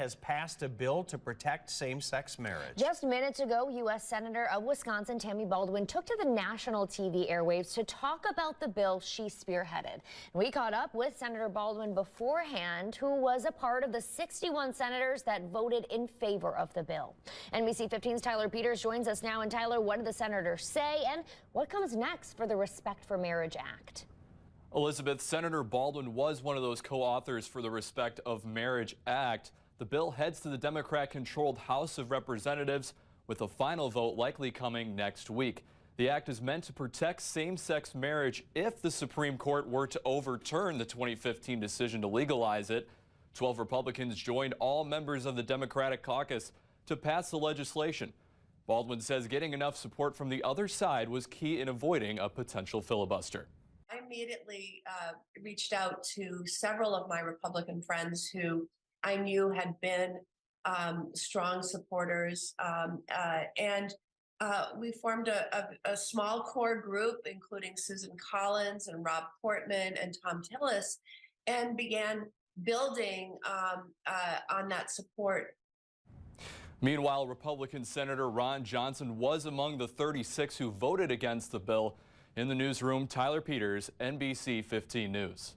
has passed a bill to protect same-sex marriage. Just minutes ago, U.S. Senator of Wisconsin Tammy Baldwin took to the national TV airwaves to talk about the bill she spearheaded. We caught up with Senator Baldwin beforehand, who was a part of the 61 senators that voted in favor of the bill. NBC 15's Tyler Peters joins us now. And Tyler, what did the senators say, and what comes next for the Respect for Marriage Act? Elizabeth, Senator Baldwin was one of those co-authors for the Respect of Marriage Act. The bill heads to the Democrat-controlled House of Representatives, with a final vote likely coming next week. The act is meant to protect same-sex marriage if the Supreme Court were to overturn the 2015 decision to legalize it. 12 Republicans joined all members of the Democratic caucus to pass the legislation. Baldwin says getting enough support from the other side was key in avoiding a potential filibuster. I immediately reached out to several of my Republican friends who I knew had been strong supporters, and we formed a small core group, including Susan Collins and Rob Portman and Tom Tillis, and began building on that support. Meanwhile, Republican Senator Ron Johnson was among the 36 who voted against the bill. In the newsroom, Tyler Peters, NBC 15 News.